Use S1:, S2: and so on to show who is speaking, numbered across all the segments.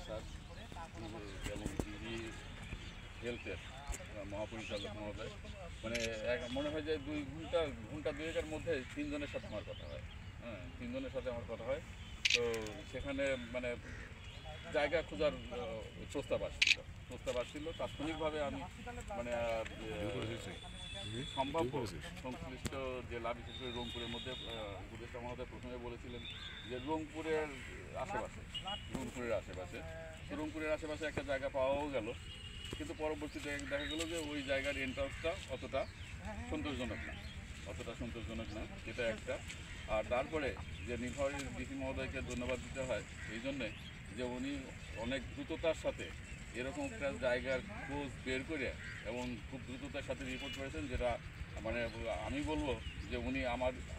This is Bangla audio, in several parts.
S1: স্যার এবং ডিজি হেলথের মহাপরিচালক মহোদয়, মানে মনে হয় যে ঘন্টা দুয়েকের মধ্যে তিনজনের সাথে আমার কথা হয়। হ্যাঁ, তিনজনের সাথে আমার কথা হয়। তো সেখানে মানে জায়গা খোঁজার প্রস্তাব আসছিল। তাৎক্ষণিকভাবে আমি মানে সম্ভাব্য সংশ্লিষ্ট জেলা, বিশেষ করে রংপুরের মধ্যে উপদেষ্টা মহোদয় প্রথমে বলেছিলেন যে রংপুরের আশেপাশে একটা জায়গা পাওয়াও গেল, কিন্তু পরবর্তীতে দেখা গেল যে ওই জায়গার এন্ট্রান্সটা অতটা সন্তোষজনক না, এটা একটা। আর তারপরে যে নির্বাহী ডিসি মহোদয়কে ধন্যবাদ দিতে হয় এই জন্যে যে উনি অনেক দ্রুততার সাথে এরকম একটা জায়গার খোঁজ বের করে এবং খুব দ্রুততার সাথে রিপোর্ট করেছেন, যেটা মানে আমি বলবো যে উনি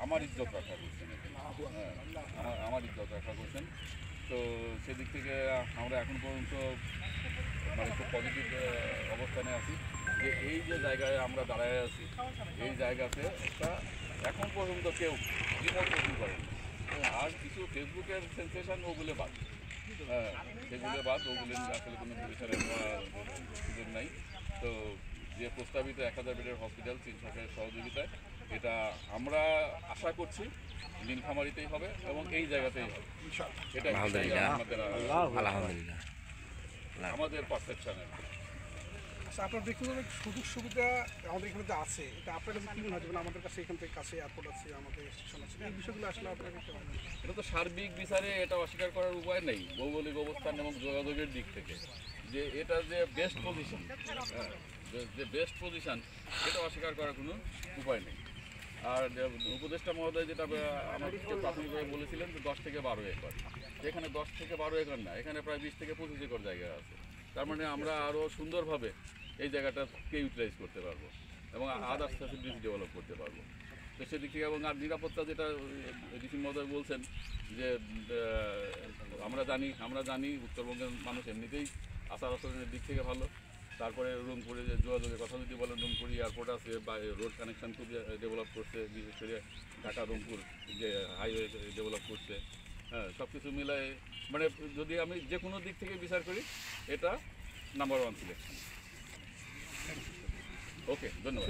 S1: আমার ইজ্জত রক্ষা করছেন এখানে। হ্যাঁ, আমার ইজ্জত রক্ষা করছেন। তো সেদিক থেকে আমরা এখন পর্যন্ত মানে খুব পজিটিভ অবস্থানে আছি যে এই যে জায়গায় আমরা দাঁড়ায় আছি, এই জায়গাতে একটা এখন পর্যন্ত কেউ রিপোর্ট পোস্টিং করেন। আর কিছু ফেসবুকের সেন্সেশন ওগুলো বাদ, ওগুলো আসলে কোনো বিচারের সুযোগ নাই। তো যে প্রস্তাবিত 1000 বেডের হসপিটাল তিন সরকারের সহযোগিতায়, এটা আমরা আশা করছি নীলফামারীতেই হবে এবং এই জায়গাতেই হবে। এটা আমাদের পারসেপশনের।
S2: আচ্ছা, আপনার ব্যক্তিগত সুযোগ সুবিধা আমাদের এখানে আছে, এটা আপনার কাছে কী মনে হয়? যেমন আমাদের কাছে এখান থেকে কাছে এয়ারপোর্ট আছে, আমাদের স্টেশন আছে, এই বিষয়গুলো আসলে আপনার কাছে
S1: এটা তো সার্বিক বিচারে এটা অস্বীকার করার উপায় নেই, ভৌগোলিক অবস্থান এবং যোগাযোগের দিক থেকে যে এটা যে বেস্ট পজিশন, এটা অস্বীকার করার কোনো উপায় নেই। আর উপদেষ্টা মহোদয় যেটা আমাকে প্রাথমিকভাবে বলেছিলেন যে 10 থেকে 12 একর, এখানে 10 থেকে 12 একর না, এখানে প্রায় 20 থেকে 25 একর জায়গা আছে। তার মানে আমরা আরও সুন্দরভাবে এই জায়গাটাকে ইউটিলাইজ করতে পারবো এবং আদার্স ফ্যাসিলিটিস ডেভেলপ করতে পারবো। তো সেদিক থেকে এবং আর নিরাপত্তা যেটা ডিসি মহোদয় বলছেন যে আমরা জানি উত্তরবঙ্গের মানুষ এমনিতেই আচার আচরণের দিক থেকে ভালো। তারপরে রংপুরে যে যোগাযোগের কথা যদি বলেন, রংপুর এয়ারপোর্ট আছে বা রোড কানেকশান খুব ডেভেলপ করছে, বিশেষ করে ঢাকা রংপুর যে হাইওয়ে ডেভেলপ করছে। হ্যাঁ, সব কিছু মিলায় মানে যদি আমি যে কোনো দিক থেকে বিচার করি এটা নাম্বার 1 সিলেকশন। ওকে, ধন্যবাদ।